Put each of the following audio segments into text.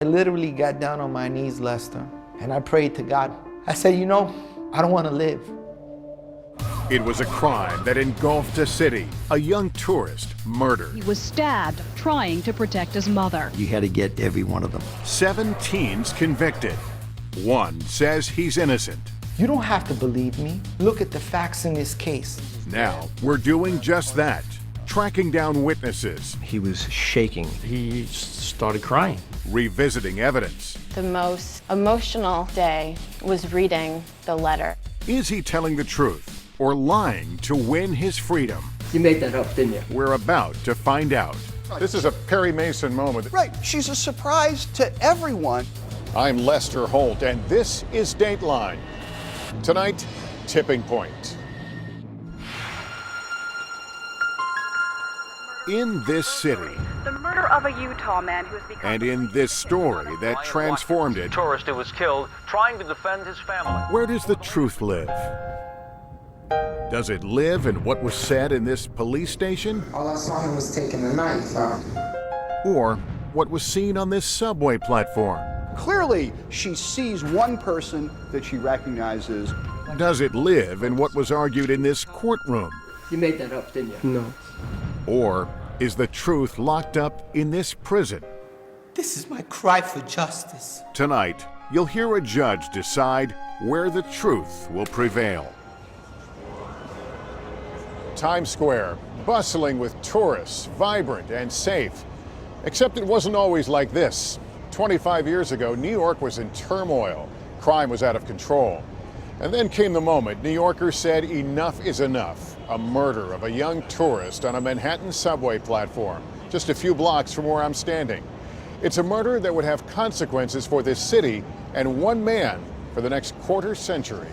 I literally got down on my knees, Lester, and I prayed to God. I said, you know, I don't want to live. It was a crime that engulfed a city. A young tourist murdered. He was stabbed trying to protect his mother. You had to get every one of them. 7 teens convicted. One says he's innocent. You don't have to believe me. Look at the facts in this case. Now, we're doing just that. Tracking down witnesses. He was shaking. He started crying. Revisiting evidence. The most emotional day was reading the letter. Is he telling the truth or lying to win his freedom? You made that up, didn't you? We're about to find out. This is a Perry Mason moment. Right, she's a surprise to everyone. I'm Lester Holt, and this is Dateline. Tonight, Tipping Point. In this city, the murder of a Utah man who has become... and in this story that transformed it, tourist who was killed trying to defend his family. Where does the truth live? Does it live in what was said in this police station? All I saw him was taking a knife out. Or what was seen on this subway platform? Clearly, she sees one person that she recognizes. Does it live in what was argued in this courtroom? You made that up, didn't you? No. Or is the truth locked up in this prison? This is my cry for justice. Tonight, you'll hear a judge decide where the truth will prevail. Times Square, bustling with tourists, vibrant and safe. Except it wasn't always like this. 25 years ago, New York was in turmoil. Crime was out of control. And then came the moment New Yorkers said enough is enough. A murder of a young tourist on a Manhattan subway platform, just a few blocks from where I'm standing. It's a murder that would have consequences for this city and one man for the next quarter century.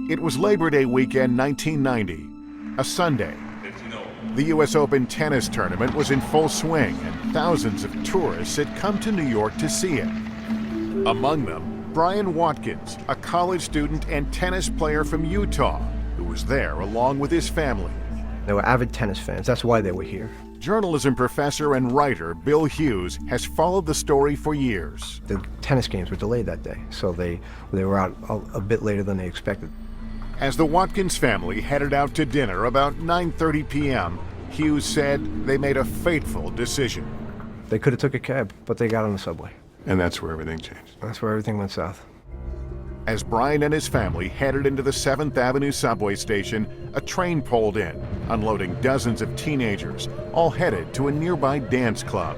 It was Labor Day weekend 1990, a Sunday. The U.S. Open tennis tournament was in full swing, and thousands of tourists had come to New York to see it. Among them, Brian Watkins, a college student and tennis player from Utah, who was there along with his family. They were avid tennis fans. That's why they were here. Journalism professor and writer Bill Hughes has followed the story for years. The tennis games were delayed that day, so they were out a bit later than they expected. As the Watkins family headed out to dinner about 9:30 p.m., Hughes said they made a fateful decision. They could have took a cab, but they got on the subway. And that's where everything changed. That's where everything went south. As Brian and his family headed into the 7th Avenue subway station, a train pulled in, unloading dozens of teenagers, all headed to a nearby dance club.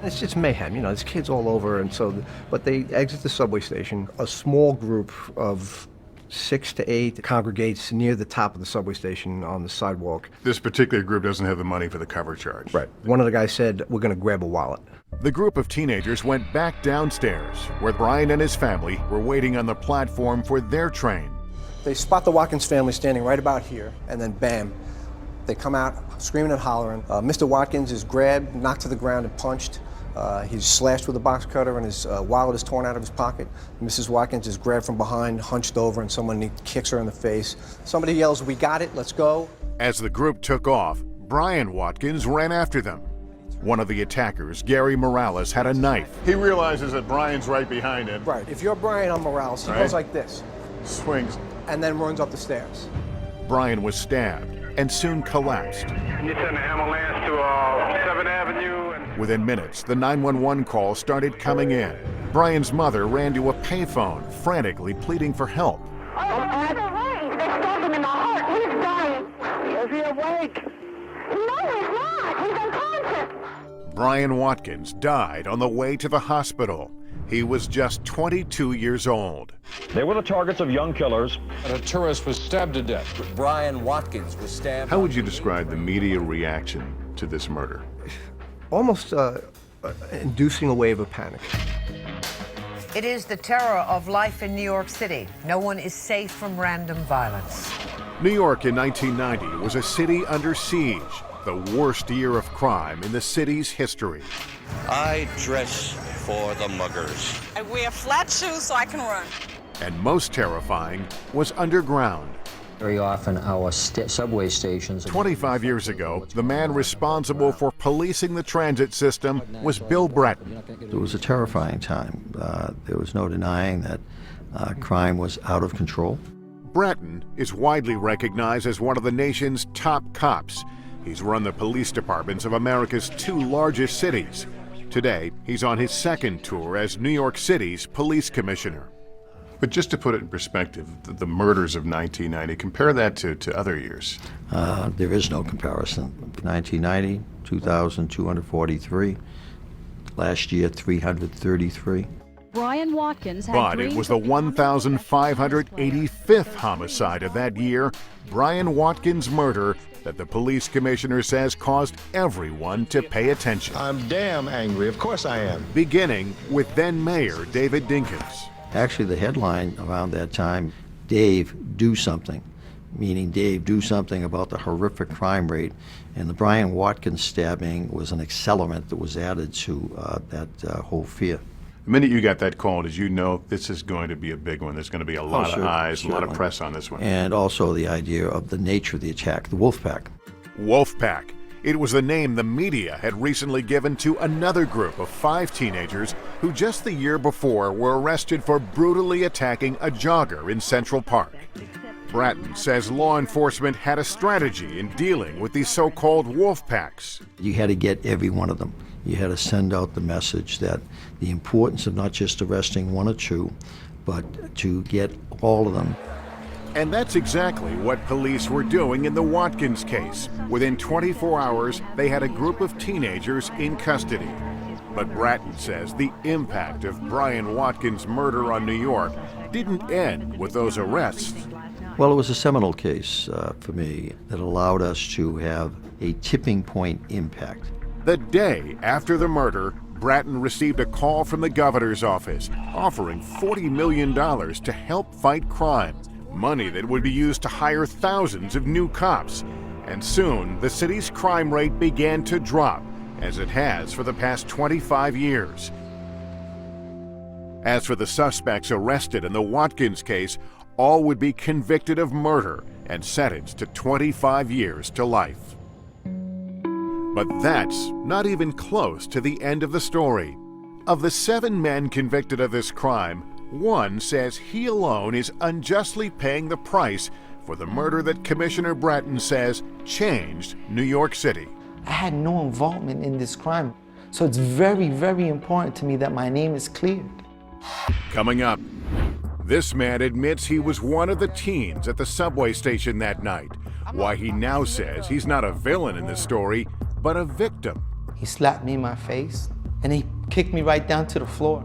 It's just mayhem, you know, there's kids all over, and so, but they exit the subway station. A small group of 6 to 8 congregates near the top of the subway station on the sidewalk. This particular group doesn't have the money for the cover charge. Right. One of the guys said, "We're going to grab a wallet." The group of teenagers went back downstairs, where Brian and his family were waiting on the platform for their train. They spot the Watkins family standing right about here, and then bam, they come out screaming and hollering. Mr. Watkins is grabbed, knocked to the ground, and punched. He's slashed with a box cutter, and his wallet is torn out of his pocket. Mrs. Watkins is grabbed from behind, hunched over, and someone kicks her in the face. Somebody yells, "We got it, let's go." As the group took off, Brian Watkins ran after them. One of the attackers, Gary Morales, had a knife. He realizes that Brian's right behind him. Right. If you're Brian, I'm Morales. He goes like this. Swings. And then runs up the stairs. Brian was stabbed and soon collapsed. Can you send an ambulance to 7th Avenue? Within minutes, the 911 call started coming in. Brian's mother ran to a payphone, frantically pleading for help. They stabbed him in the heart. He's dying. Is he awake? No, he's not. He's unconscious. Brian Watkins died on the way to the hospital. He was just 22 years old. They were the targets of young killers. And a tourist was stabbed to death. Brian Watkins was stabbed. How would you describe the media reaction to this murder? Almost inducing a wave of panic. It is the terror of life in New York City. No one is safe from random violence. New York in 1990 was a city under siege, the worst year of crime in the city's history. I dress for the muggers. I wear flat shoes so I can run. And most terrifying was underground. Very often our subway stations... 25 years ago, the man responsible for policing the transit system was Bill Breton. It was a terrifying time. There was no denying that crime was out of control. Breton is widely recognized as one of the nation's top cops. He's run the police departments of America's 2 largest cities. Today, he's on his 2nd tour as New York City's police commissioner. But just to put it in perspective, the murders of 1990, compare that to other years. There is no comparison. 1990, 2,243. Last year, 333. Brian Watkins had But it was the 1,585th homicide of that year, Brian Watkins' murder, that the police commissioner says caused everyone to pay attention. I'm damn angry. Of course I am. Beginning with then Mayor David Dinkins. Actually, the headline around that time, Dave, do something, meaning Dave, do something about the horrific crime rate. And the Brian Watkins stabbing was an accelerant that was added to that whole fear. The minute you got that call, did you know this is going to be a big one? There's going to be a lot of eyes, a lot of press on this one. And also the idea of the nature of the attack, the Wolfpack. Wolfpack. It was the name the media had recently given to another group of 5 teenagers who just the year before were arrested for brutally attacking a jogger in Central Park. Bratton says law enforcement had a strategy in dealing with these so-called Wolfpacks. You had to get every one of them. You had to send out the message that the importance of not just arresting 1 or 2, but to get all of them. And that's exactly what police were doing in the Watkins case. Within 24 hours, they had a group of teenagers in custody. But Bratton says the impact of Brian Watkins' murder on New York didn't end with those arrests. Well, it was a seminal case for me that allowed us to have a tipping point impact. The day after the murder, Bratton received a call from the governor's office offering $40 million to help fight crime. Money that would be used to hire thousands of new cops. And soon, the city's crime rate began to drop, as it has for the past 25 years. As for the suspects arrested in the Watkins case, all would be convicted of murder and sentenced to 25 years to life. But that's not even close to the end of the story. Of the 7 men convicted of this crime, 1 says he alone is unjustly paying the price for the murder that Commissioner Bratton says changed New York City. I had no involvement in this crime, so it's very, very important to me that my name is cleared. Coming up, this man admits he was one of the teens at the subway station that night. Why he now says he's not a villain in this story, but a victim. He slapped me in my face, and he kicked me right down to the floor.